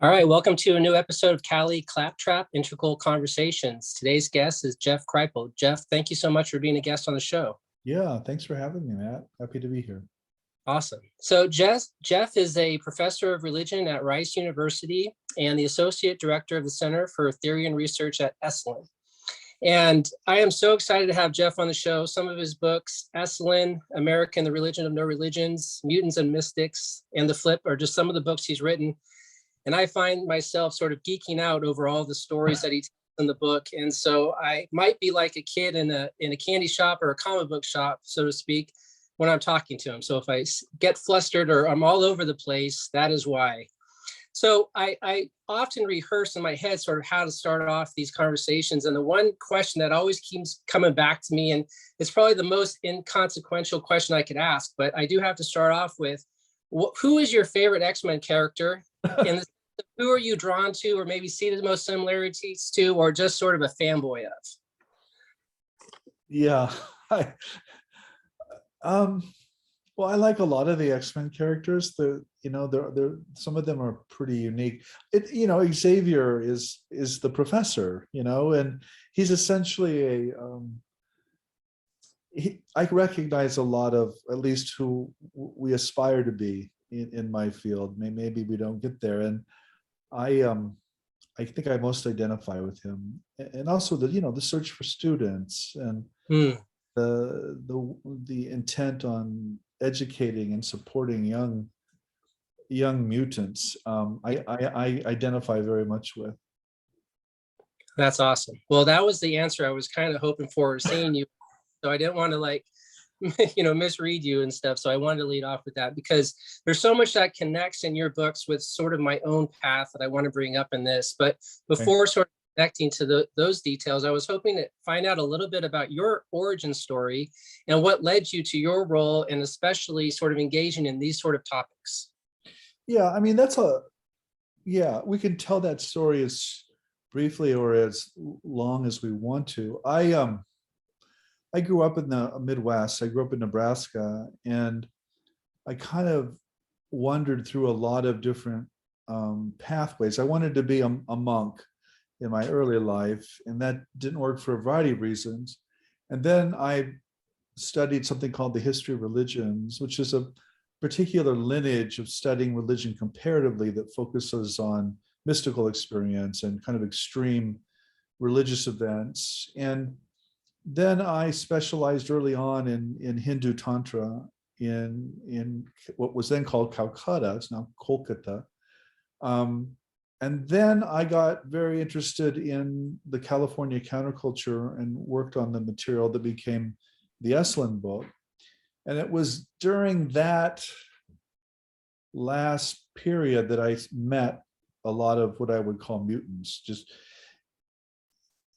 All right, welcome to a new episode of Cali Claptrap Integral Conversations. Today's guest is Jeff Kripal. Jeff, thank you so much for being a guest on the show. Yeah, thanks for having me, Matt. Happy to be here. Awesome. So Jeff is a professor of religion at Rice University and the associate director of the Center for Theory and Research at Esalen. And I am so excited to have Jeff on the show. Some of his books, Esalen, America and the Religion of No Religions, Mutants and Mystics, and The Flip are just some of the books he's written. And I find myself sort of geeking out over all the stories that he tells in the book. And so I might be like a kid in a candy shop or a comic book shop, so to speak, when I'm talking to him. So if I get flustered or I'm all over the place, that is why. So I often rehearse in my head sort of how to start off these conversations. And the one question that always keeps coming back to me, and it's probably the most inconsequential question I could ask, but I do have to start off with, who is your favorite X-Men character? And who are you drawn to, or maybe see the most similarities to, or just sort of a fanboy of? Yeah, well, I like a lot of the X-Men characters. They're some of them are pretty unique. Xavier is the professor, and he's essentially I recognize a lot of, at least who we aspire to be in my field. Maybe we don't get there, and I think I most identify with him, and also the search for students and the intent on educating and supporting young mutants. I identify very much with. That's awesome. Well, that was the answer I was kind of hoping for, seeing you. So I didn't want to misread you and stuff. So I wanted to lead off with that because there's so much that connects in your books with sort of my own path that I want to bring up in this. But before sort of connecting to those details, I was hoping to find out a little bit about your origin story and what led you to your role, and especially sort of engaging in these sort of topics. Yeah, I mean, we can tell that story as briefly or as long as we want to. I grew up in the Midwest. I grew up in Nebraska, and I kind of wandered through a lot of different pathways. I wanted to be a monk in my early life, and that didn't work for a variety of reasons. And then I studied something called the history of religions, which is a particular lineage of studying religion comparatively that focuses on mystical experience and kind of extreme religious events. And then I specialized early on in Hindu Tantra in what was then called Calcutta. It's now Kolkata. And then I got very interested in the California counterculture and worked on the material that became the Esalen book. And it was during that last period that I met a lot of what I would call mutants, just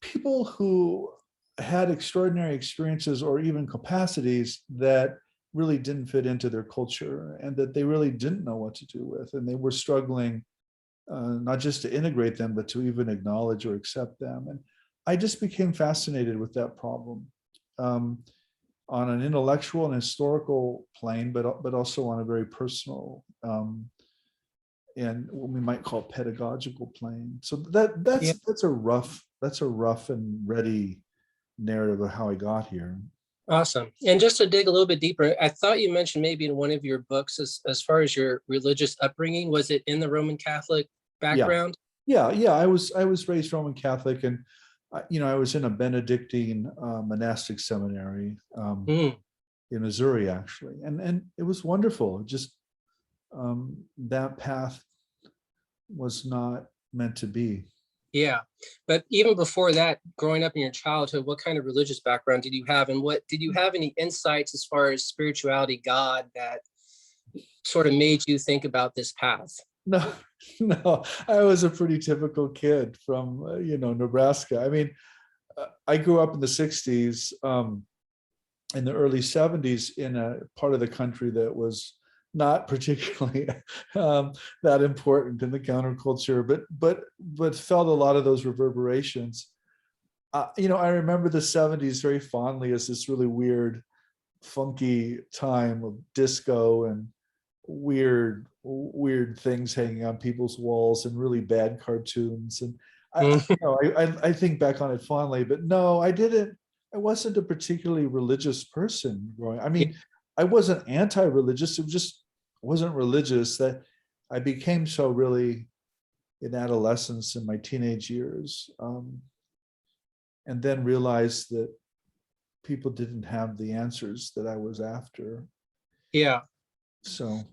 people who had extraordinary experiences or even capacities that really didn't fit into their culture and that they really didn't know what to do with. And they were struggling not just to integrate them, but to even acknowledge or accept them. And I just became fascinated with that problem on an intellectual and historical plane, but also on a very personal and what we might call pedagogical plane. So that's a rough and ready narrative of how I got here. Awesome. And just to dig a little bit deeper, I thought you mentioned maybe in one of your books, as far as your religious upbringing, was it in the Roman Catholic background? Yeah. I was raised Roman Catholic, and I was in a Benedictine monastic seminary in Missouri, actually, and it was wonderful. Just that path was not meant to be. Yeah, but even before that, growing up in your childhood, what kind of religious background did you have, and what did you have any insights as far as spirituality, God, that sort of made you think about this path? No, I was a pretty typical kid from Nebraska. I mean, I grew up in the 60s, in the early 70s in a part of the country that was not particularly that important in the counterculture, but felt a lot of those reverberations. I remember the 70s very fondly as this really weird, funky time of disco and weird things hanging on people's walls and really bad cartoons. And I think back on it fondly, but no, I wasn't a particularly religious person growing. I mean, I wasn't anti-religious. It just wasn't religious that I became so really in adolescence in my teenage years. And then realized that people didn't have the answers that I was after. Yeah. So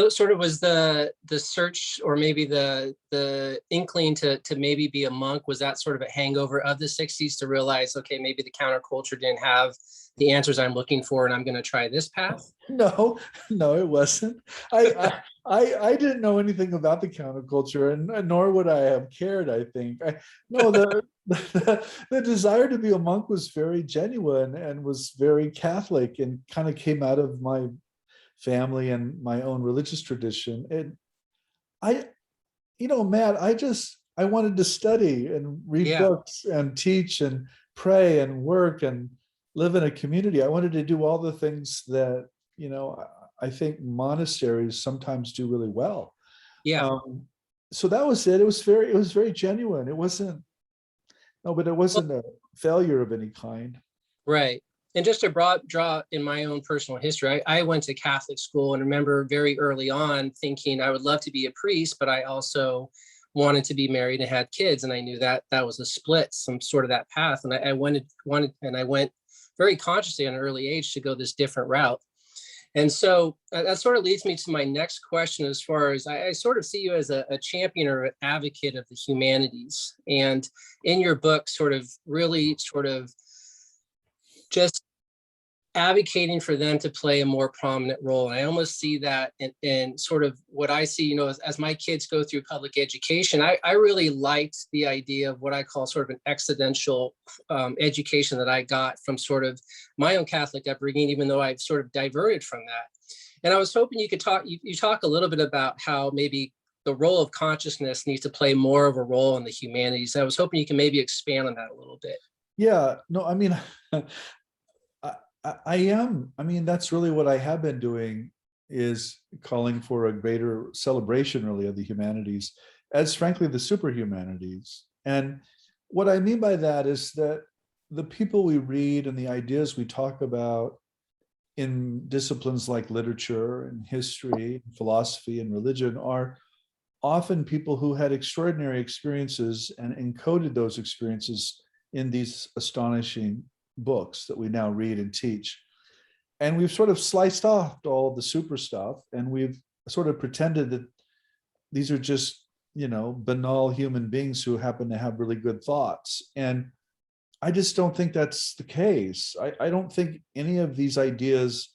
sort of was the search, or maybe the inkling to maybe be a monk, was that sort of a hangover of the 60s to realize, okay, maybe the counterculture didn't have the answers I'm looking for, and I'm going to try this path? No, it wasn't. I didn't know anything about the counterculture, and nor would I have cared. I think the desire to be a monk was very genuine and was very Catholic, and kind of came out of my family and my own religious tradition. And Matt, I wanted to study and read books and teach and pray and work and live in a community. I wanted to do all the things that, I think monasteries sometimes do really well. Yeah. So that was it. It was very genuine. It wasn't a failure of any kind. Right. And just to draw in my own personal history, I went to Catholic school, and remember very early on thinking I would love to be a priest, but I also wanted to be married and had kids. And I knew that was a split, some sort of that path. And I went very consciously at an early age to go this different route. And so that sort of leads me to my next question, as far as I sort of see you as a champion or an advocate of the humanities. And in your book, really just advocating for them to play a more prominent role. And I almost see that in sort of what I see, as my kids go through public education. I really liked the idea of what I call sort of an accidental education that I got from sort of my own Catholic upbringing, even though I've sort of diverted from that. And I was hoping you could you talk a little bit about how maybe the role of consciousness needs to play more of a role in the humanities. I was hoping you can maybe expand on that a little bit. Yeah, no, I mean, I am. I mean, that's really what I have been doing, is calling for a greater celebration, really, of the humanities, as frankly, the superhumanities. And what I mean by that is that the people we read and the ideas we talk about in disciplines like literature and history, philosophy and religion are often people who had extraordinary experiences and encoded those experiences in these astonishing books that we now read and teach. And we've sort of sliced off all the super stuff, and we've sort of pretended that these are just, banal human beings who happen to have really good thoughts. And I just don't think that's the case. I don't think any of these ideas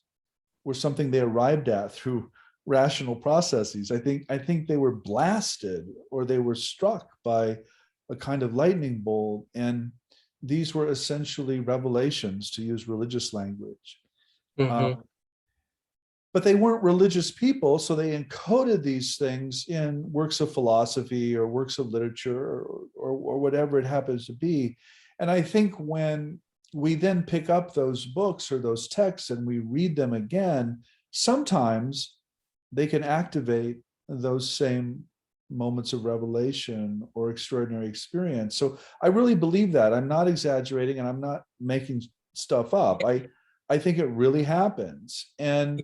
were something they arrived at through rational processes. I think they were blasted, or they were struck by a kind of lightning bolt, and these were essentially revelations, to use religious language. Mm-hmm. But they weren't religious people, so they encoded these things in works of philosophy or works of literature or whatever it happens to be. And I think when we then pick up those books or those texts and we read them again, sometimes they can activate those same moments of revelation or extraordinary experience. So I really believe that. I'm not exaggerating, and I'm not making stuff up. I think it really happens. And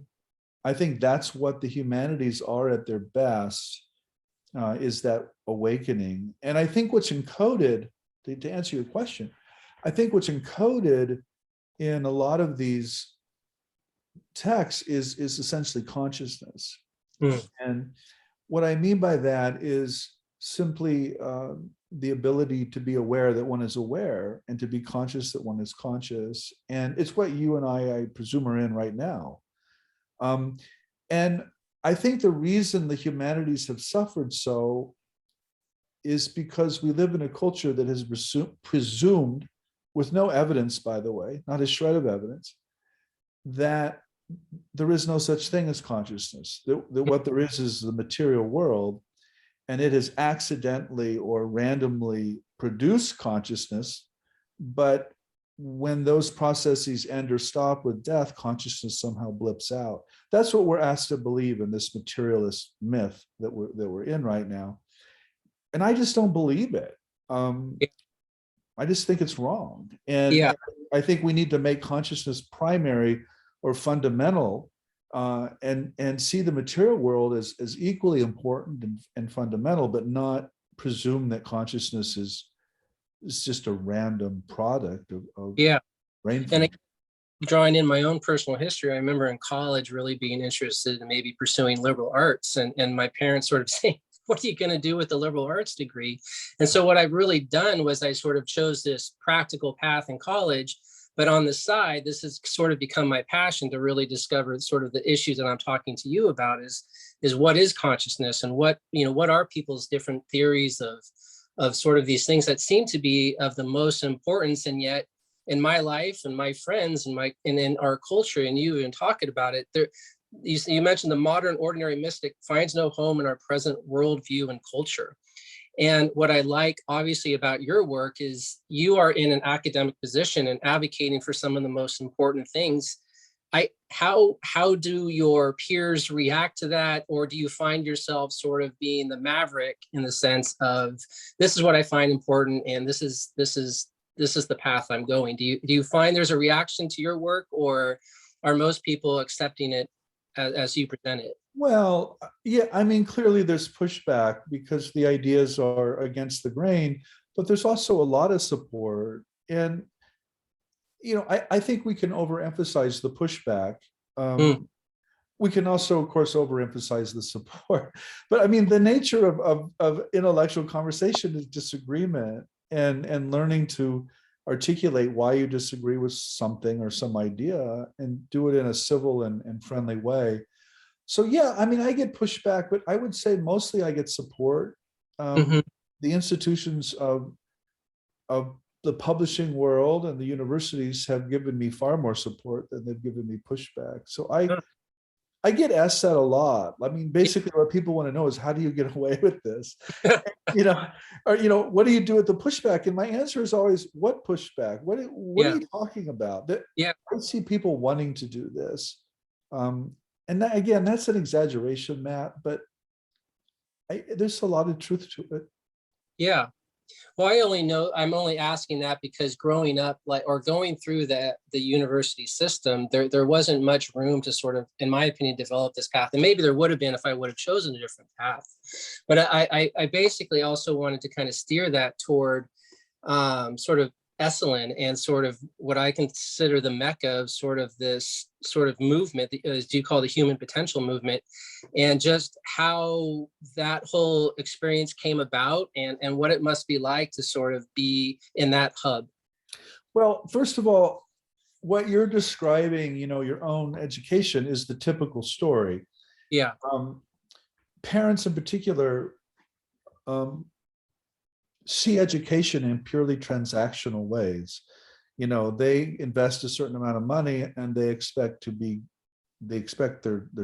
I think that's what the humanities are at their best, is that awakening. And I think what's encoded, to answer your question, I think what's encoded in a lot of these texts is essentially consciousness. And what I mean by that is simply the ability to be aware that one is aware, and to be conscious that one is conscious. And it's what you and I presume, are in right now. And I think the reason the humanities have suffered so is because we live in a culture that has presumed, with no evidence, by the way, not a shred of evidence, that there is no such thing as consciousness, that what there is the material world, and it has accidentally or randomly produced consciousness, but when those processes end or stop with death, consciousness somehow blips out. That's what we're asked to believe in this materialist myth that we're in right now. And I just don't believe it. I just think it's wrong. Yeah. And I think we need to make consciousness primary or fundamental, and see the material world as equally important and fundamental, but not presume that consciousness is just a random product of Yeah. brain. And drawing in my own personal history, I remember in college really being interested in maybe pursuing liberal arts, and my parents sort of saying, what are you going to do with the liberal arts degree? And so what I've really done was I sort of chose this practical path in college, but on the side, this has sort of become my passion to really discover sort of the issues that I'm talking to you about is what is consciousness, and what are people's different theories of sort of these things that seem to be of the most importance, and yet in my life and my friends and in our culture, and you even talking about it, you mentioned the modern ordinary mystic finds no home in our present worldview and culture. And what I like obviously about your work is you are in an academic position and advocating for some of the most important things. How do your peers react to that? Or do you find yourself sort of being the maverick in the sense of, this is what I find important, and this is the path I'm going? Do you find there's a reaction to your work, or are most people accepting it as you present it? Well, yeah, I mean, clearly there's pushback because the ideas are against the grain, but there's also a lot of support. And, I think we can overemphasize the pushback. We can also, of course, overemphasize the support. But I mean, the nature of intellectual conversation is disagreement, and learning to articulate why you disagree with something or some idea, and do it in a civil and friendly way. So yeah, I mean, I get pushback, but I would say mostly I get support. Mm-hmm. The institutions of the publishing world and the universities have given me far more support than they've given me pushback. So I get asked that a lot. I mean, basically what people want to know is, how do you get away with this? Or what do you do with the pushback? And my answer is always, what pushback? What are you talking about? I see people wanting to do this. And that, again, that's an exaggeration, Matt, but there's a lot of truth to it. Yeah. Well, I'm only asking that because growing up, or going through the university system, there wasn't much room to sort of, in my opinion, develop this path. And maybe there would have been if I would have chosen a different path. But I basically also wanted to kind of steer that toward sort of Esalen, and sort of what I consider the mecca of sort of this sort of movement, as you call the human potential movement, and just how that whole experience came about, and what it must be like to sort of be in that hub. Well, first of all, what you're describing, your own education, is the typical story. Yeah. Parents in particular see education in purely transactional ways. They invest a certain amount of money, and they expect their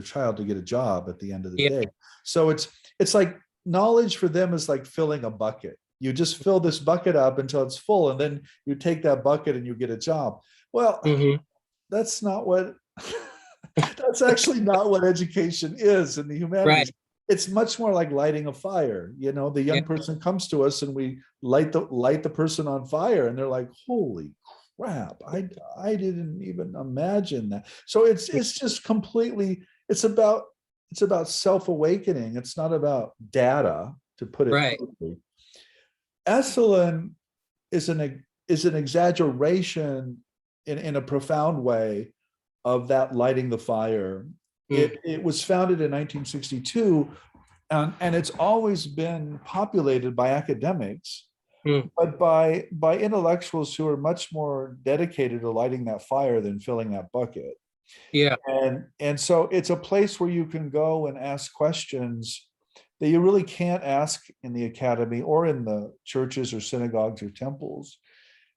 child to get a job at the end of the day. So it's like knowledge for them is like filling a bucket. You just fill this bucket up until it's full, and then you take that bucket and you get a job. Well, that's not what that's actually not what education is in the humanities. Right. It's much more like lighting a fire. The young person comes to us, and we light the person on fire, and they're like, holy crap, I didn't even imagine that. So it's just completely, it's about self-awakening. It's not about data, to put it right. quickly. Esalen is an exaggeration in a profound way of that lighting the fire. It was founded in 1962, and it's always been populated by academics, but by intellectuals who are much more dedicated to lighting that fire than filling that bucket. Yeah. And so it's a place where you can go and ask questions that you really can't ask in the academy or in the churches or synagogues or temples.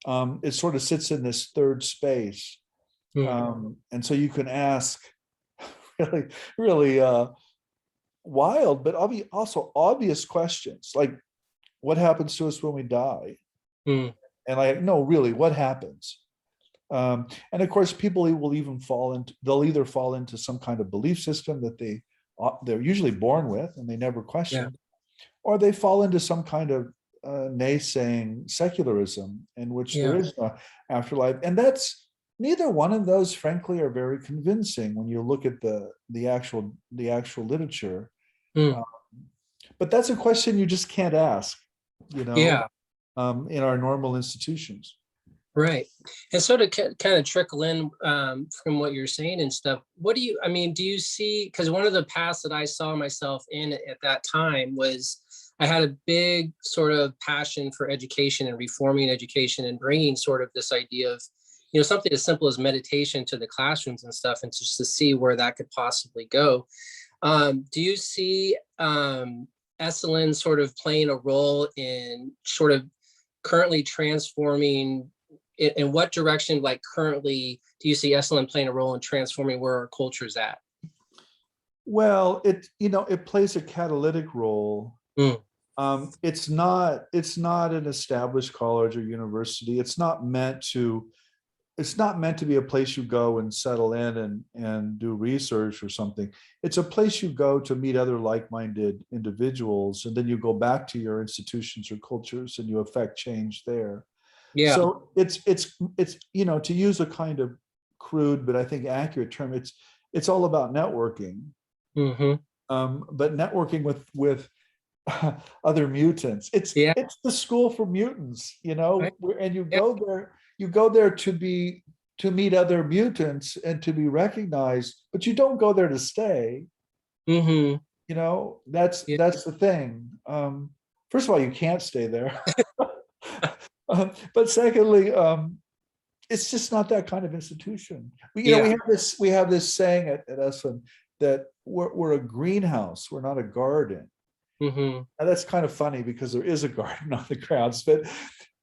It sort of sits in this third space. And so you can ask really, really wild, but also obvious questions, like, what happens to us when we die? And no, really, what happens? And of course, people will even they'll either fall into some kind of belief system that they're usually born with and they never question, or they fall into some kind of naysaying secularism in which there is no afterlife. And that's neither one of those, frankly, are very convincing when you look at the actual literature. Mm. But that's a question you just can't ask, Yeah. In our normal institutions. Right. And so to kind of trickle in from what you're saying and stuff, do you see, because one of the paths that I saw myself in at that time was I had a big sort of passion for education and reforming education and bringing sort of this idea of, something as simple as meditation to the classrooms and stuff, and just to see where that could possibly go. Do you see Esalen sort of playing a role in sort of currently transforming? In what direction, like currently, do you see Esalen playing a role in transforming where our culture is at? Well, it plays a catalytic role. Mm. It's not an established college or university. It's not meant to be a place you go and settle in and do research or something. It's a place you go to meet other like-minded individuals, and then you go back to your institutions or cultures and you affect change there. Yeah. So it's to use a kind of crude but I think accurate term, it's all about networking. Mm-hmm. But networking with other mutants. It's the school for mutants, Right. And you go there to meet other mutants and to be recognized, but you don't go there to stay. Mm-hmm. That's the thing. First of all, you can't stay there. But secondly, it's just not that kind of institution. We have this saying at Esalen that we're a greenhouse, we're not a garden. Mm-hmm. And that's kind of funny because there is a garden on the grounds. But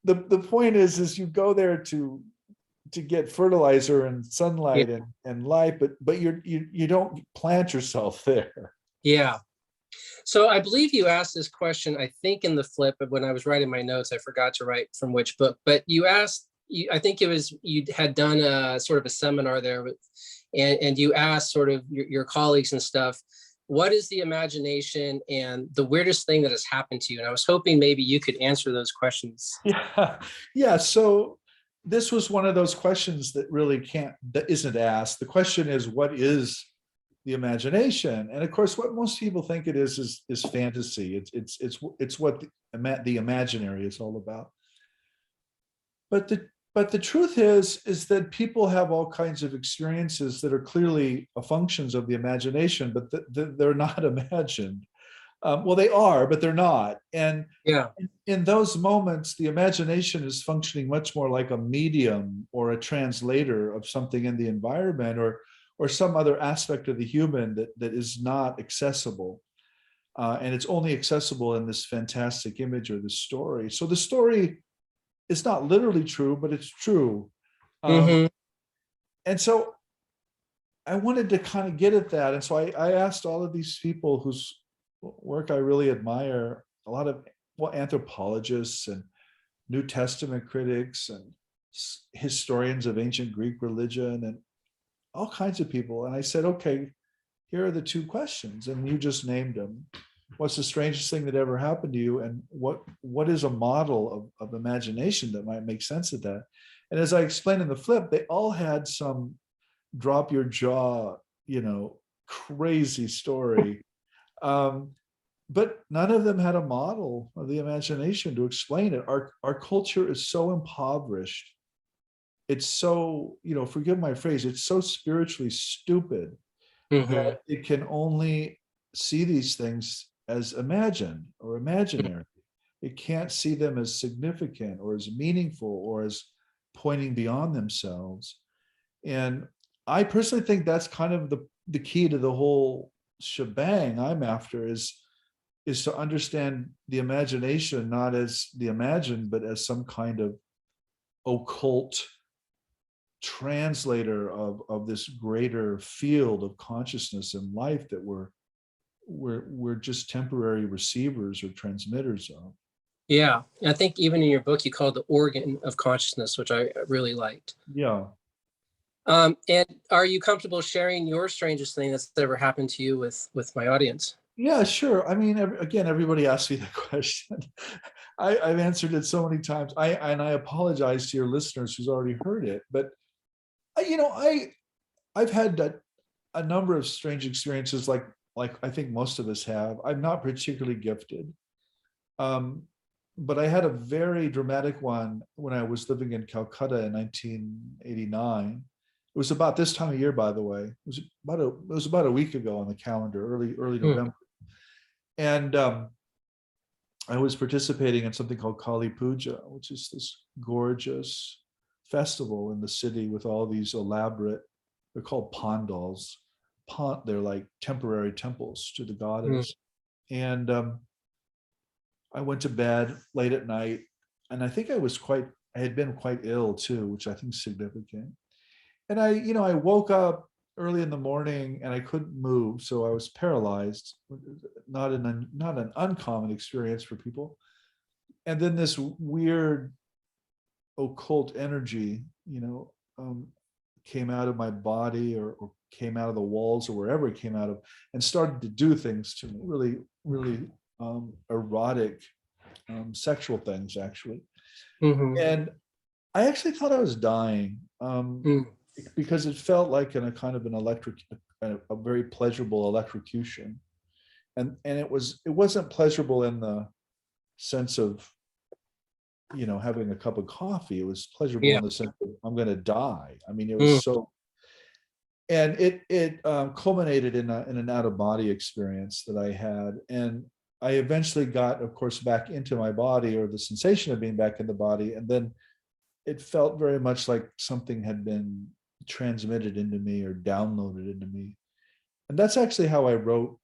the point is you go there to get fertilizer and sunlight and light, but you don't plant yourself there. Yeah. So I believe you asked this question, I think in the flip, but when I was writing my notes, I forgot to write from which book, but you asked, I think it was, you had done a sort of a seminar there and you asked sort of your colleagues and stuff, what is the imagination and the weirdest thing that has happened to you? And I was hoping maybe you could answer those questions. Yeah. So this was one of those questions that isn't asked. The question is, what is the imagination? And of course, what most people think it is fantasy. It's what the imaginary is all about. But the truth is that people have all kinds of experiences that are clearly functions of the imagination, but they're not imagined. Well, they are, but they're not. And in those moments, the imagination is functioning much more like a medium or a translator of something in the environment or some other aspect of the human that is not accessible. And it's only accessible in this fantastic image or the story. So the story is not literally true, but it's true. Mm-hmm. And so I wanted to kind of get at that. And so I asked all of these people whose work I really admire, a lot of anthropologists and New Testament critics and historians of ancient Greek religion and all kinds of people. And I said, okay, here are the two questions. And you just named them. What's the strangest thing that ever happened to you? And what is a model of imagination that might make sense of that? And as I explained in the flip, they all had some drop your jaw, crazy story. But none of them had a model of the imagination to explain it. Our culture is so impoverished. It's so, forgive my phrase, it's so spiritually stupid that it can only see these things as imagined or imaginary. It can't see them as significant or as meaningful or as pointing beyond themselves. And I personally think that's kind of the key to the whole shebang I'm after is to understand the imagination not as the imagined, but as some kind of occult translator of this greater field of consciousness and life that we're just temporary receivers or transmitters of. Yeah, I think even in your book you call it the organ of consciousness, which I really liked. Yeah, And are you comfortable sharing your strangest thing that's ever happened to you with my audience? Yeah, sure. I mean, again, everybody asks me that question. I've answered it so many times. I apologize to your listeners who's already heard it, but I've had a number of strange experiences, like I think most of us have. I'm not particularly gifted, but I had a very dramatic one when I was living in Calcutta in 1989. It was about this time of year, by the way. It was about a week ago on the calendar, early November, and I was participating in something called Kali Puja, which is this gorgeous festival in the city with all these elaborate, they're called pandals. They're like temporary temples to the goddess. And I went to bed late at night, and I think I had been quite ill too, which I think is significant. And I woke up early in the morning and I couldn't move, so I was paralyzed. Not an uncommon experience for people. And then this weird occult energy, came out of my body or came out of the walls or wherever it came out of, and started to do things to me, really, really erotic, sexual things, actually. And I actually thought I was dying, because it felt like in a kind of a very pleasurable electrocution, and it wasn't pleasurable in the sense of having a cup of coffee. It was pleasurable in the sense of I'm going to die. I mean, it was so, and it culminated in an out of body experience that I had, and I eventually got, of course, back into my body, or the sensation of being back in the body, and then it felt very much like something had been transmitted into me or downloaded into me. And that's actually how I wrote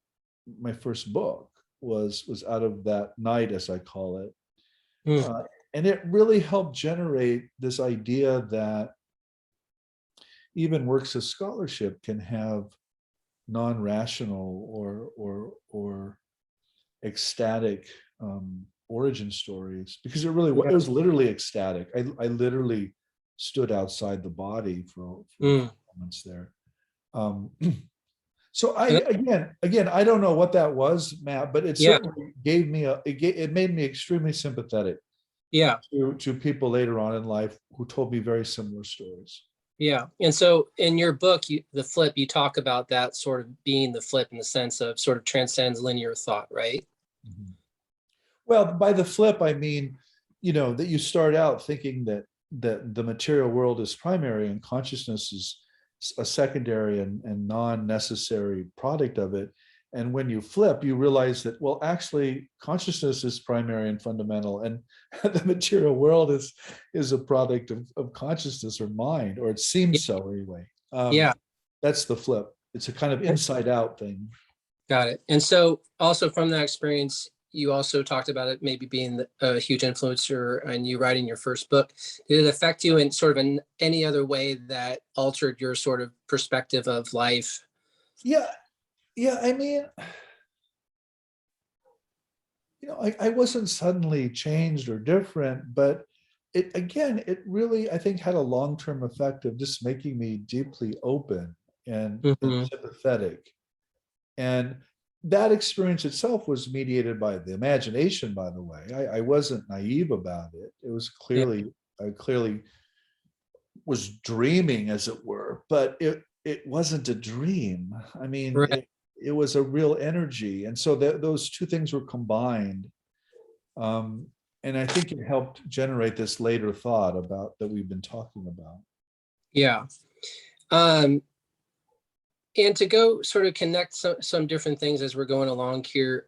my first book, was out of that night, as I call it. And it really helped generate this idea that even works of scholarship can have non-rational or ecstatic origin stories, because it was literally ecstatic. I literally stood outside the body for moments there. So again, I don't know what that was, Matt, but it certainly gave me it made me extremely sympathetic to people later on in life who told me very similar stories. Yeah. And so in your book, The Flip, you talk about that sort of being the flip in the sense of sort of transcends linear thought, right? Well, by the flip, I mean, that you start out thinking that the material world is primary and consciousness is a secondary and non-necessary product of it. And when you flip, you realize that, well, actually, consciousness is primary and fundamental, and the material world is a product of consciousness or mind, or it seems so anyway. That's the flip. It's a kind of inside out thing. Got it. And so also from that experience, you also talked about it maybe being a huge influencer and you writing your first book. Did it affect you in sort of any other way that altered your sort of perspective of life? Yeah. I mean, I wasn't suddenly changed or different, but it really, I think, had a long-term effect of just making me deeply open and sympathetic. And that experience itself was mediated by the imagination, by the way. I wasn't naive about it. It was I clearly was dreaming, as it were, but it wasn't a dream. I mean, it was a real energy. And so those two things were combined. And I think it helped generate this later thought about that we've been talking about. Yeah. And to go sort of connect some different things as we're going along here,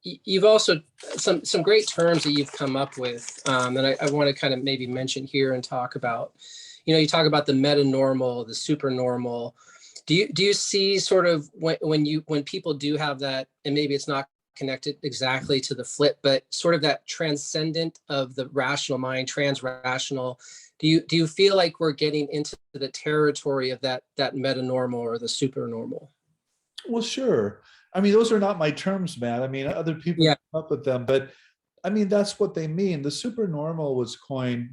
you've also some great terms that you've come up with that I want to kind of maybe mention here and talk about. You talk about the metanormal, the supernormal. Do you see sort of when people do have that, and maybe it's not connected exactly to the flip, but sort of that transcendent of the rational mind, trans-rational. Do you feel like we're getting into the territory of that metanormal or the supernormal? Well, sure. I mean, those are not my terms, Matt. I mean, other people come up with them, but I mean, that's what they mean. The supernormal was coined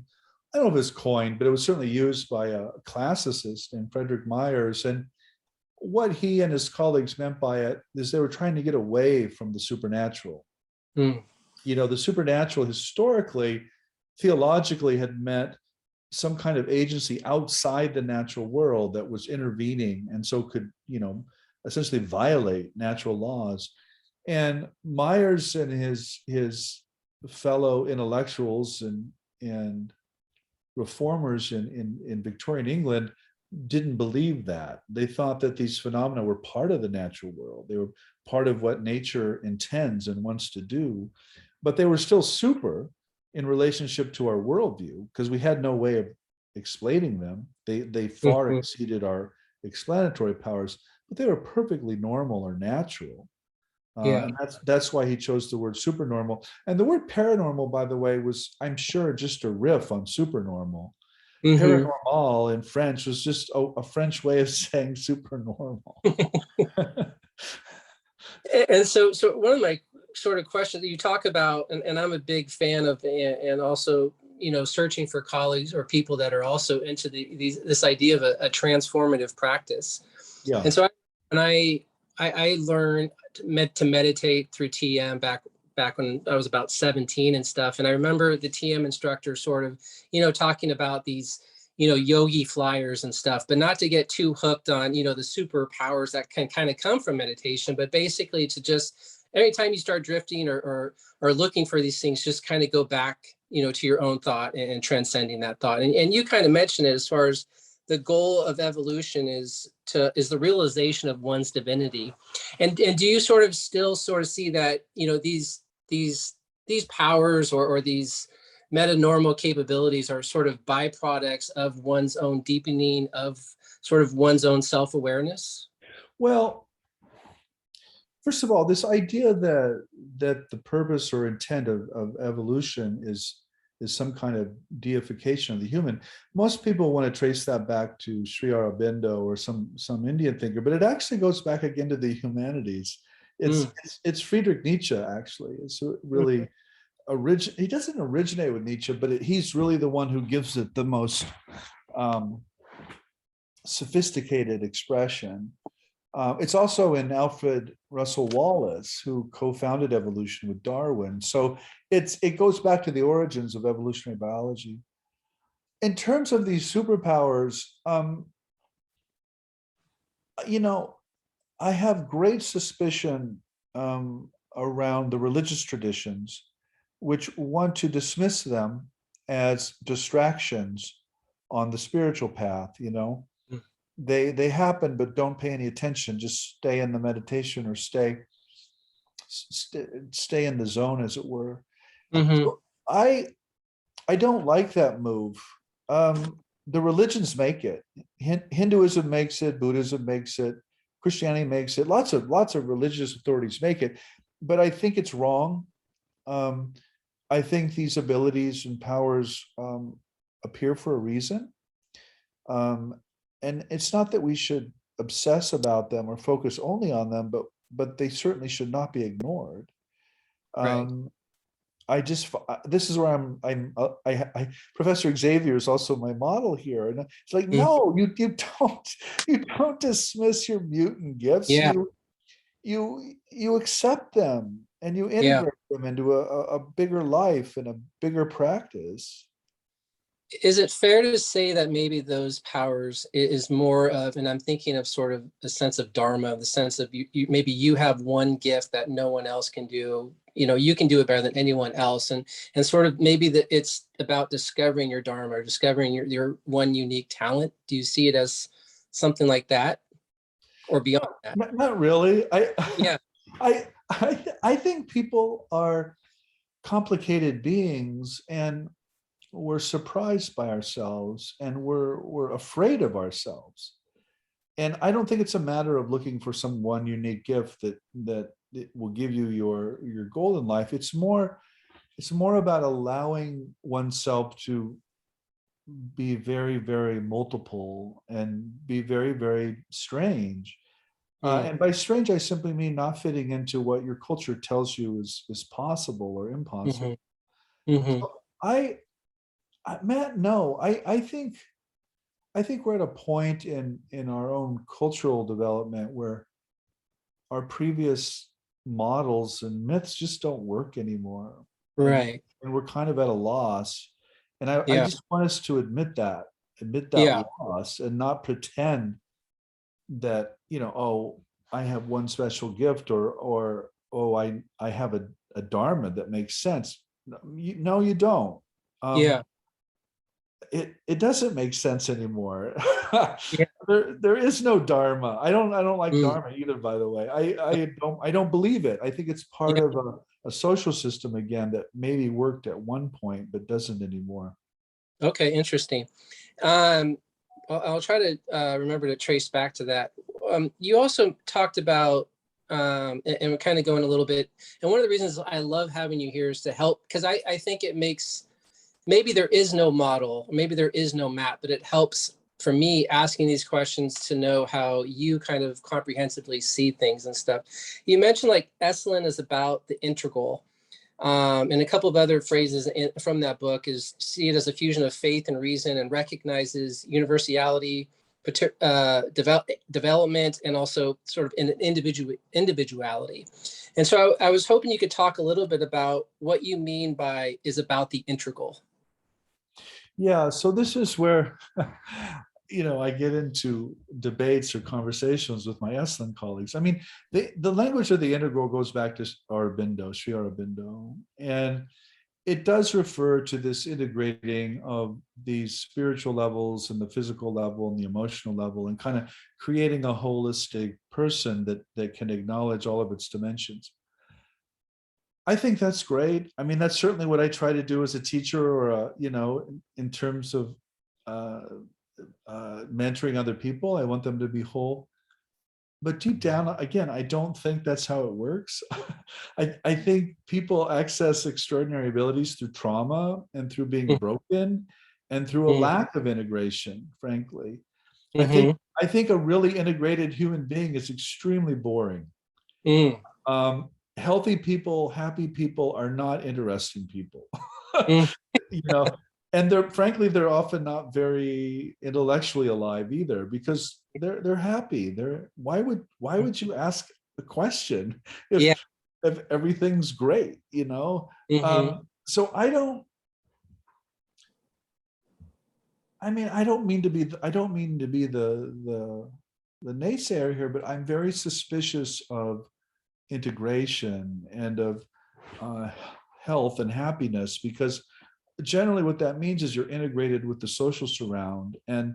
I don't know if it's coined, but it was certainly used by a classicist named Frederick Myers. And what he and his colleagues meant by it is they were trying to get away from the supernatural. Mm. The supernatural historically, theologically, had meant some kind of agency outside the natural world that was intervening and so could, essentially violate natural laws. And Myers and his fellow intellectuals and reformers in Victorian England didn't believe that. They thought that these phenomena were part of the natural world. They were part of what nature intends and wants to do, but they were still super in relationship to our worldview because we had no way of explaining them. They far Mhm. exceeded our explanatory powers, but they were perfectly normal or natural. Yeah. And that's why he chose the word supernormal. And the word paranormal, by the way, was, I'm sure, just a riff on supernormal. Hmm. Paranormal in French was just a French way of saying supernormal. And so one of my sort of questions that you talk about, and I'm a big fan of, and also, searching for colleagues or people that are also into this idea of a transformative practice. Yeah. And so I learned to meditate through TM back when I was about 17 and stuff. And I remember the TM instructor sort of, talking about these, yogi flyers and stuff, but not to get too hooked on, the superpowers that can kind of come from meditation, but basically to just, anytime you start drifting or looking for these things, just kind of go back, to your own thought and transcending that thought. And you kind of mentioned it as far as the goal of evolution is the realization of one's divinity. And do you still see that, these powers or these metanormal capabilities are sort of byproducts of one's own deepening of sort of one's own self-awareness? Well, first of all, this idea that the purpose or intent of evolution is some kind of deification of the human. Most people want to trace that back to Sri Aurobindo or some Indian thinker, but it actually goes back again to the humanities. It's Mm. it's Friedrich Nietzsche, actually. It's really he doesn't originate with Nietzsche, but he's really the one who gives it the most sophisticated expression. It's also in Alfred Russel Wallace, who co-founded evolution with Darwin. So it goes back to the origins of evolutionary biology. In terms of these superpowers, I have great suspicion around the religious traditions, which want to dismiss them as distractions on the spiritual path. They happen, but don't pay any attention. Just stay in the meditation or stay in the zone, as it were. Mm-hmm. So I don't like that move. The religions make it. Hinduism makes it. Buddhism makes it. Christianity makes it. Lots of religious authorities make it, but I think it's wrong. I think these abilities and powers appear for a reason. And it's not that we should obsess about them or focus only on them, but they certainly should not be ignored. Right. This is where Professor Xavier is also my model here, and it's like, Mm. no, you don't dismiss your mutant gifts. Yeah. You accept them and you Yeah. integrate them into a bigger life and a bigger practice. Is it fair to say that maybe those powers is more of, and I'm thinking of sort of a sense of dharma, the sense of maybe you have one gift that no one else can do. You can do it better than anyone else, and sort of maybe that it's about discovering your dharma or discovering your one unique talent. Do you see it as something like that, or beyond that? Not really. Yeah. I think people are complicated beings, and we're surprised by ourselves, and we're afraid of ourselves. And I don't think it's a matter of looking for some one unique gift that will give you your goal in life. It's more about allowing oneself to be very, very multiple and be very, very strange. Mm. And by strange, I simply mean not fitting into what your culture tells you is possible or impossible. Mm-hmm. Mm-hmm. So I Matt, no, I think we're at a point in our own cultural development where our previous models and myths just don't work anymore. And Right. and we're kind of at a loss. And I Yeah. just want us to admit that Yeah. loss and not pretend that, oh, I have one special gift or oh, I have a dharma that makes sense. No, you don't. Yeah. It doesn't make sense anymore. Yeah. There is no dharma. I don't like Mm, dharma either, by the way. I don't believe it. I think it's part yeah. of a social system again that maybe worked at one point but doesn't anymore. Okay. Interesting. Um, I'll try to remember to trace back to that. You also talked about, and we're kind of going a little bit, and one of the reasons I love having you here is to help, because I think it makes, maybe there is no model, maybe there is no map, but it helps for me asking these questions to know how you kind of comprehensively see things and stuff. You mentioned like Esalen is about the integral. And a couple of other phrases from that book is see it as a fusion of faith and reason and recognizes universality, development, and also sort of an individuality. And so I was hoping you could talk a little bit about what you mean by is about the integral. Yeah, so this is where I get into debates or conversations with my Esalen colleagues. I mean, the language of the integral goes back to Aurobindo, Sri Aurobindo, and it does refer to this integrating of these spiritual levels and the physical level and the emotional level and kind of creating a holistic person that can acknowledge all of its dimensions. I think that's great. I mean, that's certainly what I try to do as a teacher or, in terms of uh, mentoring other people. I want them to be whole. But deep down, again, I don't think that's how it works. I think people access extraordinary abilities through trauma and through being broken and through a lack of integration, frankly. I think Mm-hmm. I think a really integrated human being is extremely boring. Mm-hmm. Healthy people, happy people are not interesting people. Mm-hmm. you know, and they're often not very intellectually alive either because they're happy. Why would you ask the question if Yeah. if everything's great? Mm-hmm. So I don't. I mean, I don't mean to be the naysayer here, but I'm very suspicious of integration and of uh, health and happiness because generally what that means is you're integrated with the social surround, and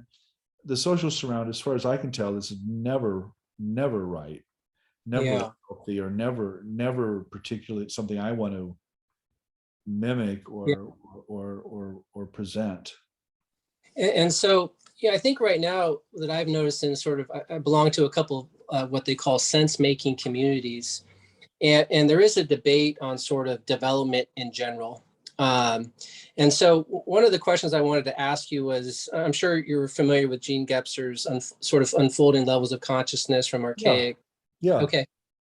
the social surround, as far as I can tell, is never right, never Yeah. healthy, or never particularly something I want to mimic Yeah. or present. And so, yeah, I think right now that I've noticed in sort of, I belong to a couple of what they call sense making communities. And there is a debate on sort of development in general. And so one of the questions I wanted to ask you was, I'm sure you're familiar with Gene Gebser's sort of unfolding levels of consciousness from Yeah, archaic. yeah. Okay.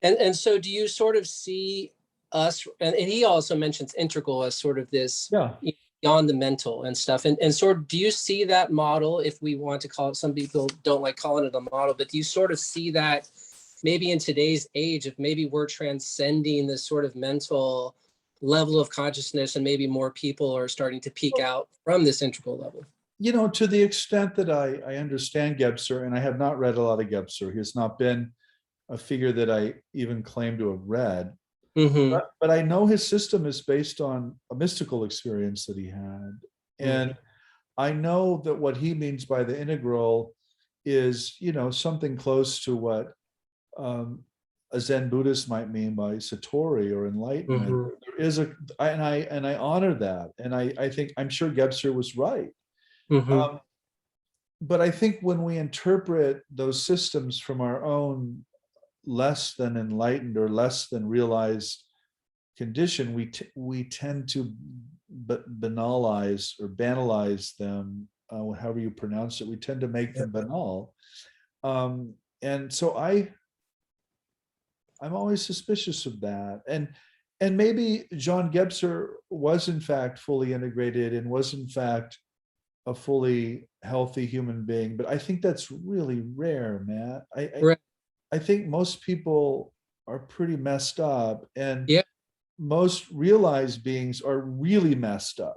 And so do you sort of see us, and he also mentions integral as sort of this Yeah. beyond the mental and stuff. And sort of, do you see that model, if we want to call it, some people don't like calling it a model, but do you sort of see that maybe in today's age, if maybe we're transcending this sort of mental level of consciousness and maybe more people are starting to peak out from this integral level? To the extent that I understand Gebser, and I have not read a lot of Gebser, he has not been a figure that I even claim to have read. Mm-hmm. But I know his system is based on a mystical experience that he had. Mm-hmm. And I know that what he means by the integral is, something close to what a Zen Buddhist might mean by satori or enlightenment. Mm-hmm. There is and I honor that. And I think I'm sure Gebser was right. Mm-hmm. Um, but I think when we interpret those systems from our own less than enlightened or less than realized condition, we tend to banalize or banalize them, however you pronounce it. We tend to make them banal, and so I'm always suspicious of that. And And maybe John Gebser was in fact fully integrated and was in fact a fully healthy human being, but I think that's really rare, Matt. Right. I think most people are pretty messed up, and Yeah. most realized beings are really messed up.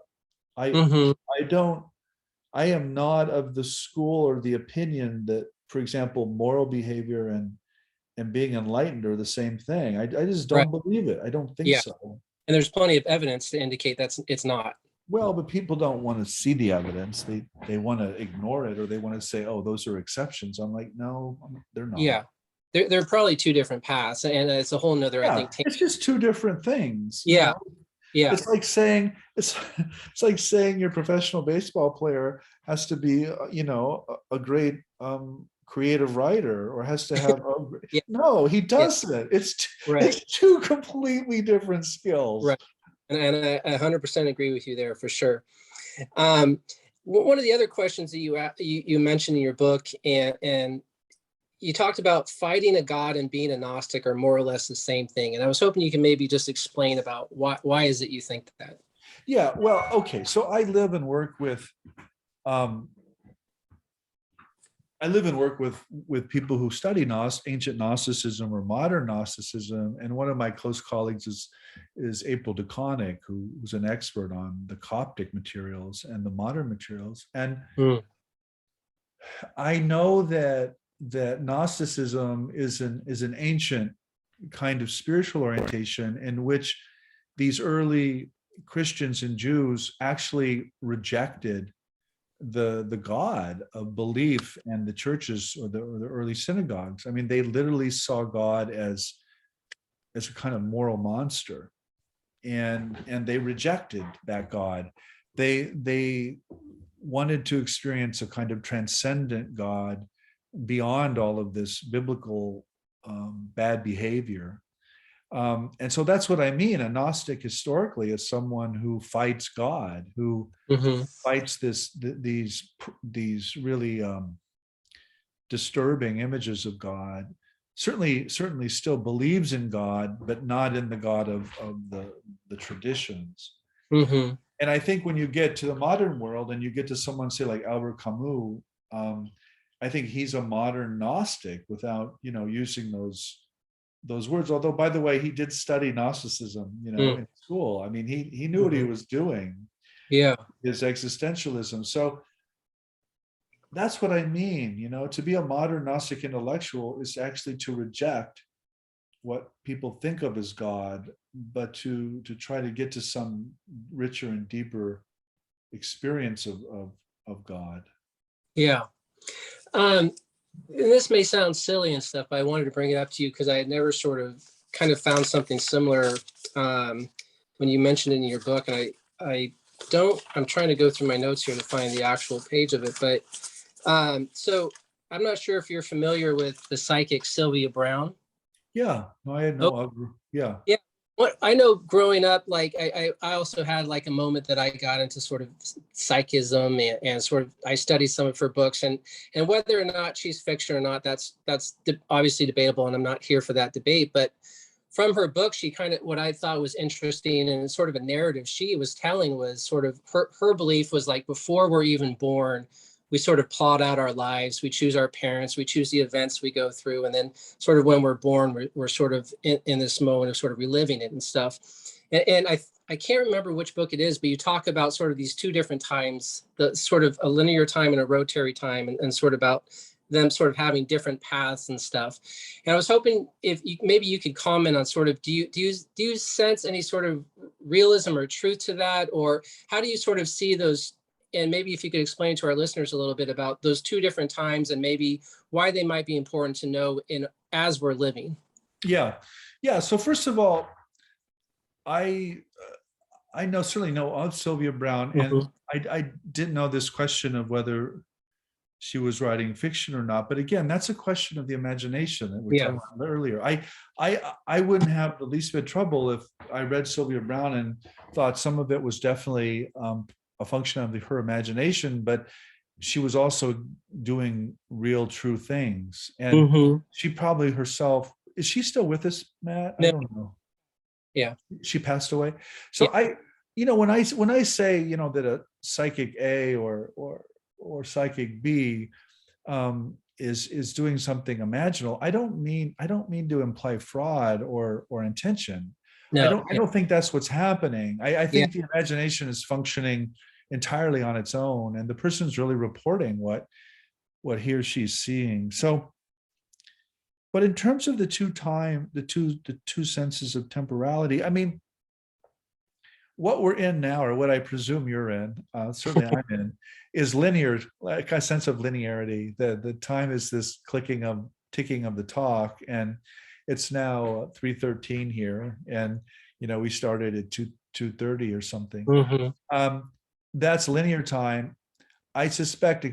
I Hmm. I don't I am not of the school or the opinion that, for example, moral behavior and being enlightened are the same thing. I just Right. don't believe it. I don't think Yeah. so. And there's plenty of evidence to indicate it's not. Well, but people don't want to see the evidence. They want to ignore it, or they want to say, "Oh, those are exceptions." I'm like, no, they're not. Yeah. They're probably two different paths. And it's a whole nother, I Yeah, think. it's just two different things. You Yeah. know, Yeah. it's like saying it's like saying your professional baseball player has to be, a great creative writer, or has to have. Yeah. No, he Yeah. doesn't. Right. It's two completely different skills. Right. And I 100% agree with you there for sure. Um, One of the other questions that you mentioned in your book, and you talked about fighting a god and being a Gnostic are more or less the same thing. And I was hoping you can maybe just explain about why is it you think that? Yeah. Well, okay. So um, I live and work with people who study ancient Gnosticism or modern Gnosticism, and one of my close colleagues is April DeConnick, who's an expert on the Coptic materials and the modern materials. And Mm. I know that Gnosticism is an ancient kind of spiritual orientation in which these early Christians and Jews actually rejected the God of belief and the churches, or the early synagogues. I mean, they literally saw God as a kind of moral monster, and they rejected that God. They wanted to experience a kind of transcendent God beyond all of this biblical bad behavior. And so that's what I mean. A Gnostic historically is someone who fights God, who Hmm. fights these really disturbing images of God. Certainly still believes in God, but not in the God of the traditions. Hmm. And I think when you get to the modern world and you get to someone, say, like Albert Camus, I think he's a modern Gnostic without, using those words. Although, by the way, he did study Gnosticism, Mm. in school. I mean, he knew what he Hmm. was doing, Yeah. his existentialism. So that's what I mean. To be a modern Gnostic intellectual is actually to reject what people think of as God, but to try to get to some richer and deeper experience of God. Yeah. Um, and this may sound silly and stuff, but I wanted to bring it up to you because I had never sort of kind of found something similar um, when you mentioned it in your book. And I don't, I'm trying to go through my notes here to find the actual page of it. But so I'm not sure if you're familiar with the psychic Sylvia Brown. Yeah, no, I had Oh, no. Yeah, yeah. What I know growing up, like I also had like a moment that I got into sort of psychism and sort of I studied some of her books and whether or not she's fiction or not, that's obviously debatable, and I'm not here for that debate. But from her book, she kind of what I thought was interesting and sort of a narrative she was telling was sort of her belief was like before we're even born, we sort of plot out our lives. We choose our parents, we choose the events we go through. And then sort of when we're born, we're sort of in this moment of sort of reliving it and stuff. And I can't remember which book it is, but you talk about sort of these two different times, the sort of a linear time and a rotary time, and sort of about them sort of having different paths and stuff. And I was hoping if maybe you could comment on sort of do you sense any sort of realism or truth to that, or how do you sort of see those? And maybe if you could explain to our listeners a little bit about those two different times and maybe why they might be important to know in as we're living. yeah, yeah. So first of all, I certainly know of Sylvia Brown, and Mhm. I didn't know this question of whether she was writing fiction or not. But again, that's a question of the imagination that we were Yeah. talking about earlier. I wouldn't have the least bit of trouble if I read Sylvia Brown and thought some of it was definitely a function of her imagination, but she was also doing real, true things. And Hmm. she probably herself, is she still with us, Matt? I No, don't know. Yeah. She passed away. So Yeah. when I say, that a psychic A or psychic B is doing something imaginal, I don't mean to imply fraud or intention. I No. don't think that's what's happening. I Yeah. think the imagination is functioning entirely on its own, and the person's really reporting what he or she's seeing. So, but in terms of the two senses of temporality, I mean, what we're in now, or what I presume you're in, certainly I'm in, is linear, like a sense of linearity. The time is this ticking of the talk, and it's now 3:13 here, and we started at 2:30 or something. That's linear time. I suspect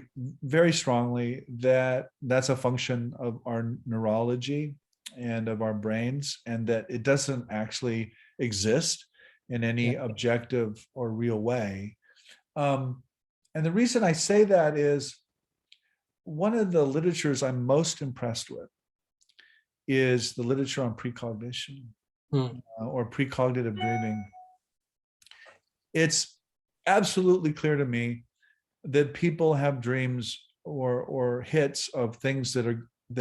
very strongly that that's a function of our neurology and of our brains, and that it doesn't actually exist in any objective or real way. And the reason I say that is, one of the literatures I'm most impressed with is the literature on precognition or precognitive dreaming. It's absolutely clear to me that people have dreams or hits of things that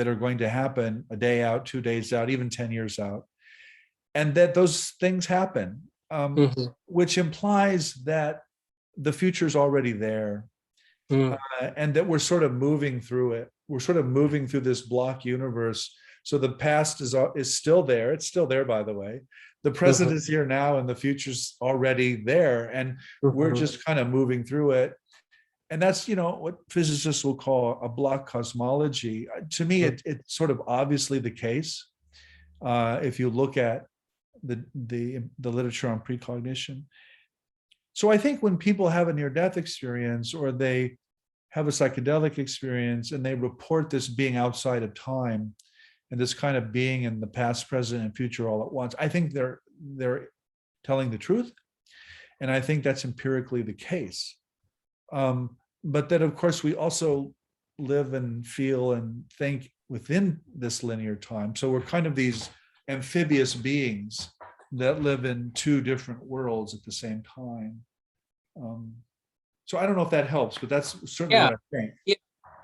are going to happen a day out, 2 days out, even 10 years out, and that those things happen, which implies that the future is already there, and that we're sort of moving through it. We're sort of moving through this block universe. So the past is still there. It's still there, by the way. The present is here now, and the future's already there, and we're just kind of moving through it. And that's what physicists will call a block cosmology. To me, it's sort of obviously the case if you look at the literature on precognition. So I think when people have a near-death experience, or they have a psychedelic experience, and they report this being outside of time, and this kind of being in the past, present, and future all at once, I think they're telling the truth, and I think that's empirically the case. But that, of course, we also live and feel and think within this linear time. So we're kind of these amphibious beings that live in two different worlds at the same time. So I don't know if that helps, but that's certainly what I think. Yeah.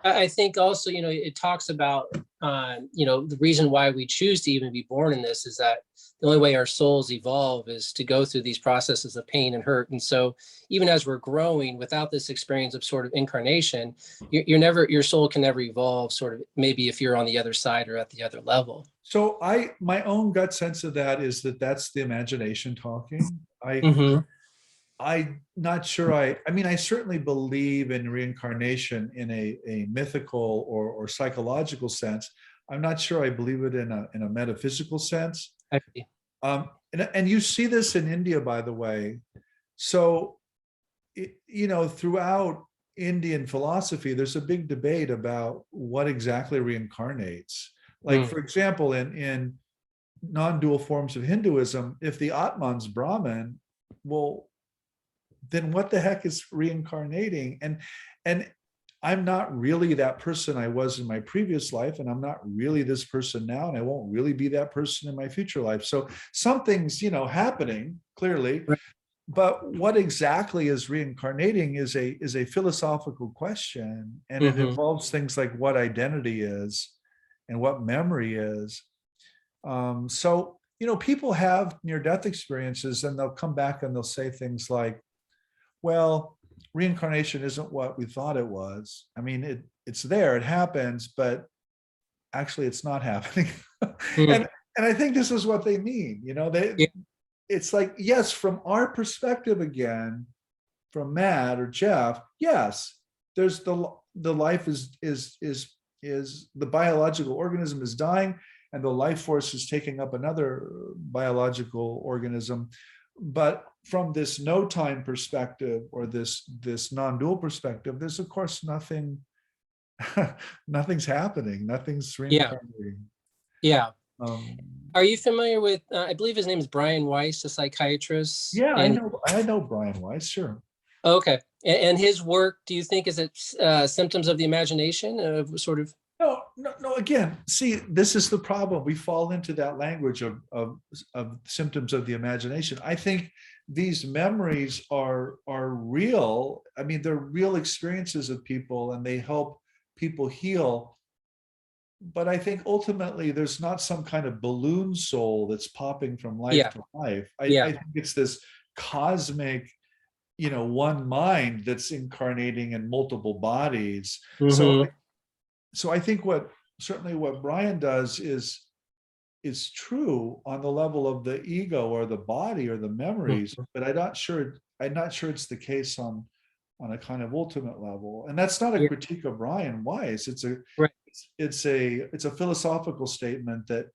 I think also, it talks about, the reason why we choose to even be born in this is that the only way our souls evolve is to go through these processes of pain and hurt. And so even as we're growing without this experience of sort of incarnation, your soul can never evolve, sort of, maybe if you're on the other side or at the other level. So my own gut sense of that is that that's the imagination talking. I'm not sure. I mean, I certainly believe in reincarnation in a mythical or psychological sense. I'm not sure I believe it in a metaphysical sense. And you see this in India, by the way. So, throughout Indian philosophy, there's a big debate about what exactly reincarnates. Like, for example, in non-dual forms of Hinduism, if the Atman's Brahman, well, then what the heck is reincarnating? And I'm not really that person I was in my previous life, and I'm not really this person now, and I won't really be that person in my future life. So something's happening clearly, but what exactly is reincarnating is a philosophical question, and it involves things like what identity is and what memory is. So people have near-death experiences, and they'll come back and they'll say things like, well, reincarnation isn't what we thought it was. I mean, it's there, it happens, but actually it's not happening. And I think this is what they mean. It's like, yes, from our perspective, again, from Matt or Jeff, yes, there's the life is the biological organism is dying, and the life force is taking up another biological organism. But from this no time perspective, or this non-dual perspective, there's of course nothing's happening. Nothing's reincarnating. Yeah. Are you familiar with, I believe his name is Brian Weiss, a psychiatrist? Yeah, I know Brian Weiss, sure. Okay. And his work, do you think, is it symptoms of the imagination, sort of? No. Again, see, this is the problem. We fall into that language of symptoms of the imagination. I think these memories are real. I mean, they're real experiences of people, and they help people heal. But I think ultimately there's not some kind of balloon soul that's popping from life Yeah, to life. I yeah. think it's this cosmic, one mind that's incarnating in multiple bodies. So Hmm. so I think certainly what Brian does is true on the level of the ego or the body or the memories, but I'm not sure it's the case on a kind of ultimate level. And that's not a Yeah, critique of Brian Weiss. right. It's a philosophical statement that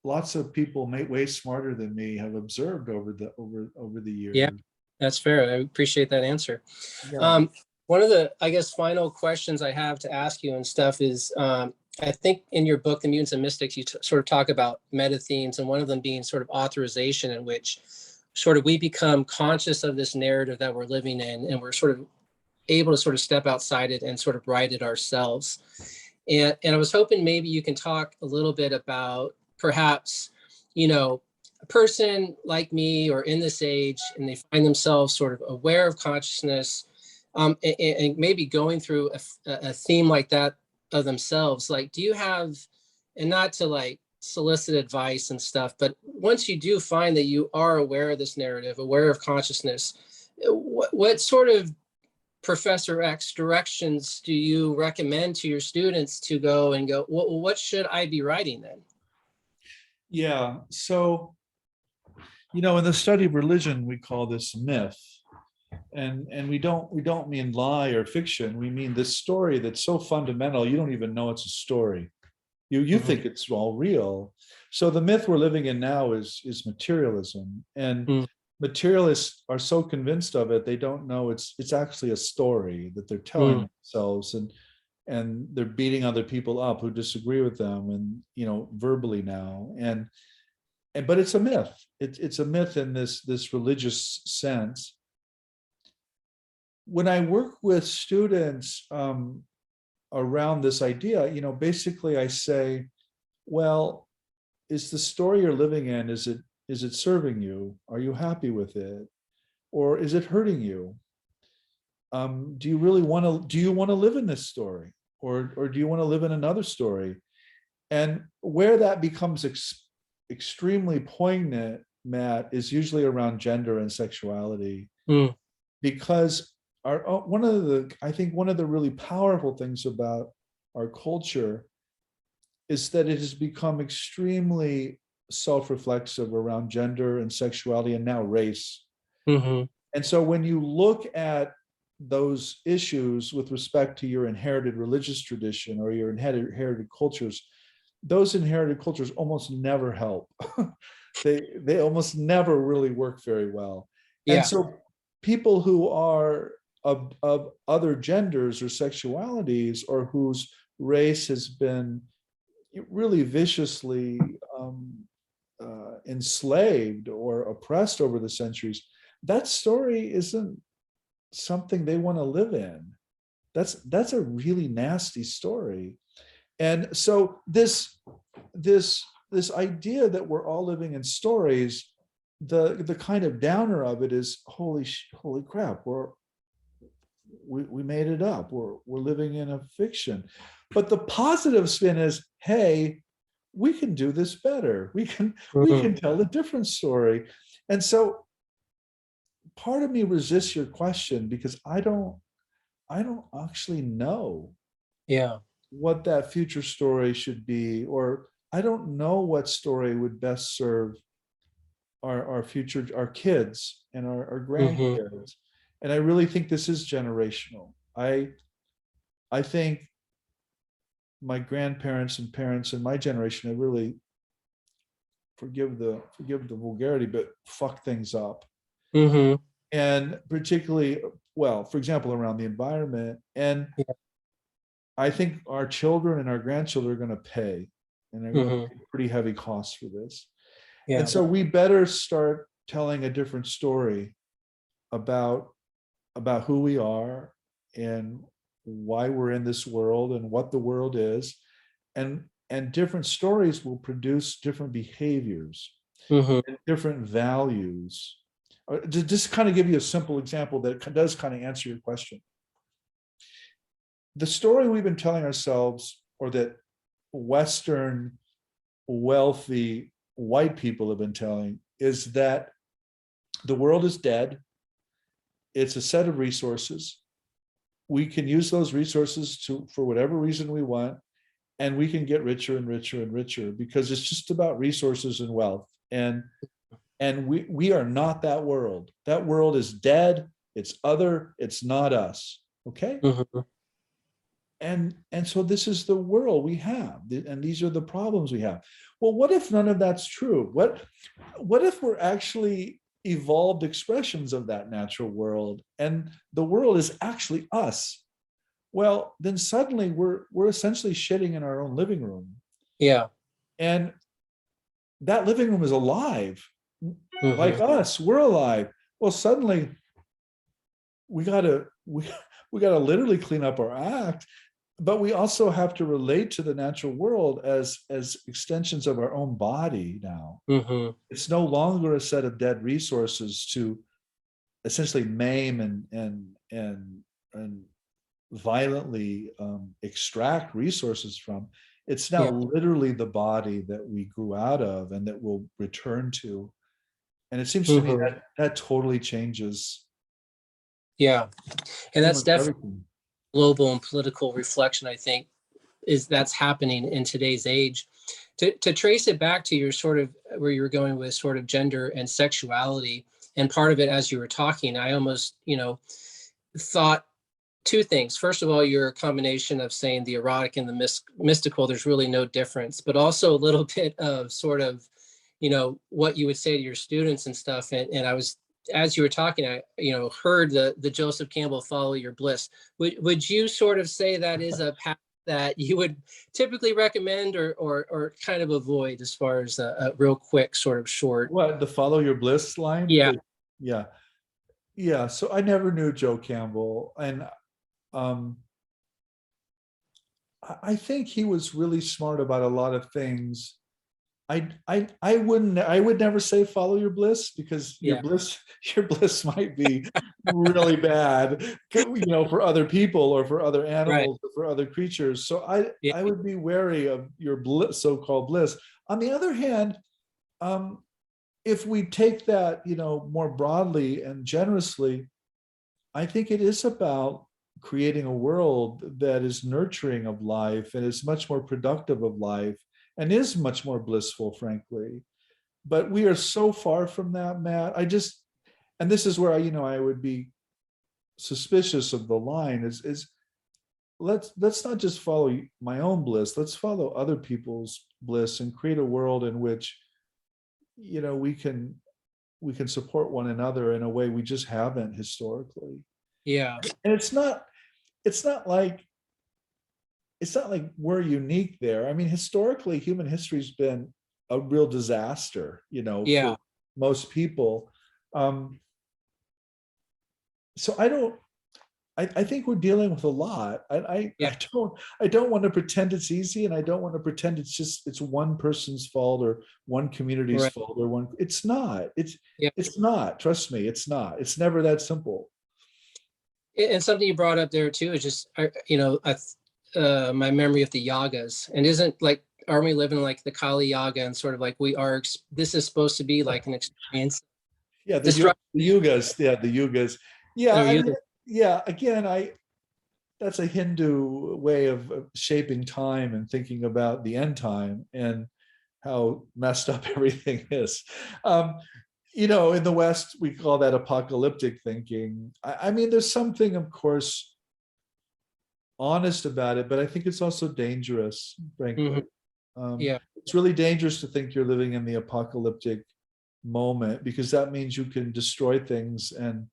lots of people way smarter than me have observed over the Yeah, years. that's fair. I appreciate that answer. Yeah. Um, One of the, I guess, final questions I have to ask you and stuff is, I think in your book, The Mutants and Mystics, you sort of talk about meta themes, and one of them being sort of authorization, in which sort of we become conscious of this narrative that we're living in, and we're sort of able to sort of step outside it and sort of write it ourselves. And I was hoping maybe you can talk a little bit about perhaps, a person like me or in this age, and they find themselves sort of aware of consciousness, and maybe going through a theme like that of themselves. Like, do you have, and not to like solicit advice and stuff, but once you do find that you are aware of this narrative, aware of consciousness, what sort of Professor X directions do you recommend to your students to go and go, what should I be writing then? Yeah. So, in the study of religion, we call this myth. And we don't mean lie or fiction. We mean this story that's so fundamental you don't even know it's a story. You Mhm. think it's all real. So the myth we're living in now is materialism. And Mm, materialists are so convinced of it, they don't know it's actually a story that they're mm, telling themselves, and they're beating other people up who disagree with them, and verbally now. And but it's a myth. It's a myth in this religious sense. When I work with students around this idea, basically I say, well, is the story you're living in, is it serving you? Are you happy with it? Or is it hurting you? Do you want to live in this story? Or do you want to live in another story? And where that becomes extremely poignant, Matt, is usually around gender and sexuality, mm, because I think one of the really powerful things about our culture is that it has become extremely self-reflexive around gender and sexuality and now race. mhm, And so when you look at those issues with respect to your inherited religious tradition or your inherited cultures, those inherited cultures almost never help. They almost never really work very well. And yeah, so people who are of other genders or sexualities, or whose race has been really viciously enslaved or oppressed over the centuries, that story isn't something they want to live in. That's a really nasty story. And so this idea that we're all living in stories, the kind of downer of it is, holy crap, we made it up. We're living in a fiction. But the positive spin is, hey, we can do this better. We mhm, can tell a different story. And so part of me resists your question, because I don't actually know yeah, what that future story should be, or I don't know what story would best serve our future, our kids and our mhm, grandkids. And I really think this is generational. I think my grandparents and parents and my generation have really, forgive the vulgarity, but fuck things up. mhm, And particularly, well, for example, around the environment. And yeah, I think our children and our grandchildren are going to pay, and they're going to mhm, pay pretty heavy costs for this. And yeah, so we better start telling a different story about who we are and why we're in this world and what the world is. and different stories will produce different behaviors, Mhm. different values. To just kind of give you a simple example that does kind of answer your question. The story we've been telling ourselves, or that Western wealthy white people have been telling, is that the world is dead. It's a set of resources. We can use those resources for whatever reason we want, and we can get richer and richer and richer because it's just about resources and wealth. And we are not that world. That world is dead. It's other. It's not us. Okay. Mhm. And so this is the world we have, and these are the problems we have. Well, what if none of that's true? What if we're actually evolved expressions of that natural world, and the world is actually us? Well, then suddenly we're essentially shitting in our own living room, Yeah. and that living room is alive, like Mhm. us. We're alive. Well, suddenly we gotta we gotta literally clean up our act, but we also have to relate to the natural world as extensions of our own body now. Mhm. It's no longer a set of dead resources to essentially maim and violently extract resources from. It's now Yeah. literally the body that we grew out of and that we'll return to. And it seems to me Mhm. that that totally changes Yeah. And pretty that's much definitely everything. global and political reflection, I think, that's happening in today's age. To trace it back to your sort of where you were going with sort of gender and sexuality, and part of it as you were talking, I almost, thought two things. First of all, you're a combination of saying the erotic and the mystical, there's really no difference, but also a little bit of sort of, what you would say to your students and stuff. And I was, as you were talking, I, heard the Joseph Campbell follow your bliss. Would you sort of say that is a path that you would typically recommend or kind of avoid as far as a real quick sort of short? What, the follow your bliss line? Yeah. Yeah. Yeah. So I never knew Joe Campbell. And um, I think he was really smart about a lot of things. I would never say follow your bliss, because Yeah. your bliss might be really bad, for other people or for other Right. animals or for other creatures. So Yeah. I would be wary of your bliss, so-called bliss. On the other hand, um, if we take that, more broadly and generously, I think it is about creating a world that is nurturing of life and is much more productive of life and is much more blissful, frankly. But we are so far from that, Matt. And this is where I would be suspicious of the line is let's not just follow my own bliss. Let's follow other people's bliss and create a world in which, we can support one another in a way we just haven't historically. Yeah. And it's not like we're unique there. I mean, historically, human history's been a real disaster, Yeah. for most people. Um, so I think we're dealing with a lot. Yeah. I don't want to pretend it's easy, and I don't want to pretend it's one person's fault or one community's Right. fault or one. It's not. Yeah. It's not. Trust me, it's not. It's never that simple. And something you brought up there too is just, my memory of the yagas, and isn't like, aren't we living like the Kali Yaga, and sort of like we are, this is supposed to be like an experience, Yeah, destruction the yugas. Yeah, the yugas. Yeah, or I mean, you. yeah. Again, that's a Hindu way of shaping time and thinking about the end time and how messed up everything is. Um, in the West, we call that apocalyptic thinking. I mean, there's something, of course, honest about it, but I think it's also dangerous, frankly. Mhm. Yeah. It's really dangerous to think you're living in the apocalyptic moment, because that means you can destroy things and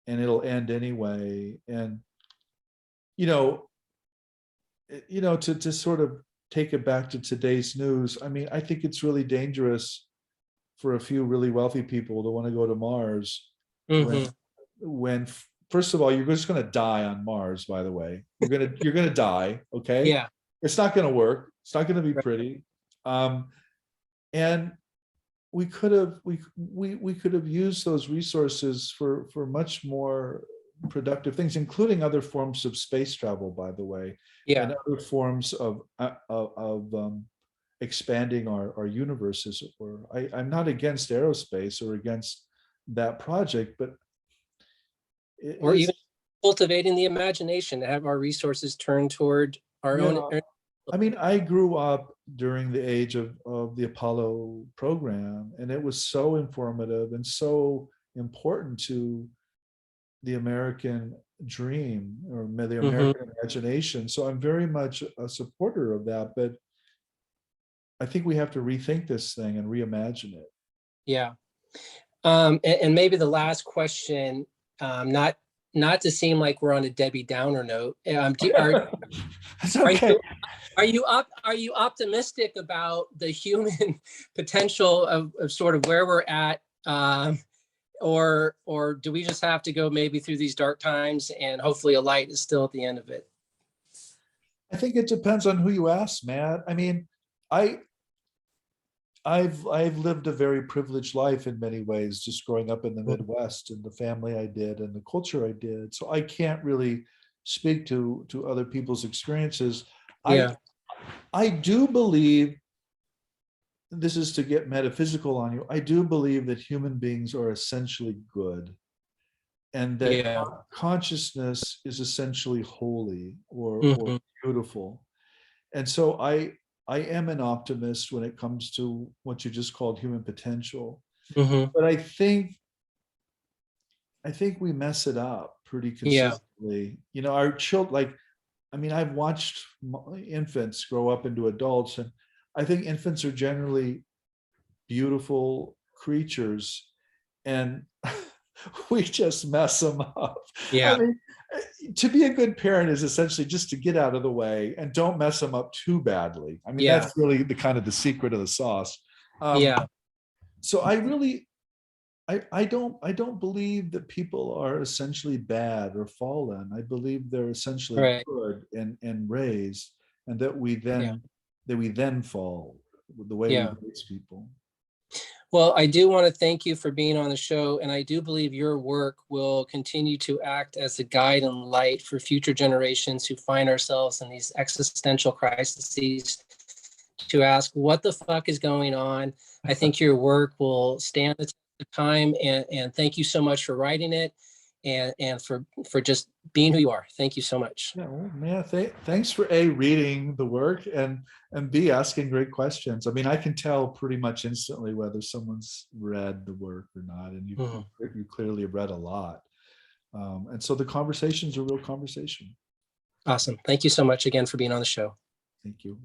it'll end anyway. And you know, to sort of take it back to today's news, I mean, I think it's really dangerous for a few really wealthy people to want to go to Mars when Hmm. when first of all, you're just going to die on Mars. By the way, you're gonna die. Okay, Yeah. it's not going to work. It's not going to be Right. pretty. And we could have used those resources for much more productive things, including other forms of space travel, by the way, Yeah. and other forms of expanding our universe, as it were. I'm not against aerospace or against that project, but Or even cultivating the imagination to have our resources turned toward our own. I mean, I grew up during the age of the Apollo program, and it was so informative and so important to the American dream or the American imagination. So I'm very much a supporter of that, but I think we have to rethink this thing and reimagine it. Yeah. And maybe the last question, not to seem like we're on a Debbie Downer note. That's okay. Are you optimistic about the human potential of sort of where we're at, or do we just have to go maybe through these dark times and hopefully a light is still at the end of it? I think it depends on who you ask, Matt. I mean, I've lived a very privileged life in many ways, just growing up in the Midwest and the family I did and the culture I did. So I can't really speak to other people's experiences. Yeah. I do believe, this is to get metaphysical on you, I do believe that human beings are essentially good, and that consciousness is essentially holy or beautiful. And so I am an optimist when it comes to what you just called human potential. But I think we mess it up pretty consistently. You know, our children, like, I mean, I've watched infants grow up into adults, and I think infants are generally beautiful creatures, and we just mess them up. Yeah. I mean, to be a good parent is essentially just to get out of the way and don't mess them up too badly. I mean, that's really the kind of the secret of the sauce. So I really, I don't believe that people are essentially bad or fallen. I believe they're essentially good and raised, and that we then fall with the way we raise people. Well, I do want to thank you for being on the show, and I do believe your work will continue to act as a guide and light for future generations who find ourselves in these existential crises to ask, what the fuck is going on? I think your work will stand the test of time, and thank you so much for writing it and for just being who you are. Thank you so much. Yeah, well, man, thanks for reading the work and B, asking great questions. I mean, I can tell pretty much instantly whether someone's read the work or not, and you clearly have read a lot. And so the conversation's a real conversation. Awesome. Thank you so much again for being on the show. Thank you.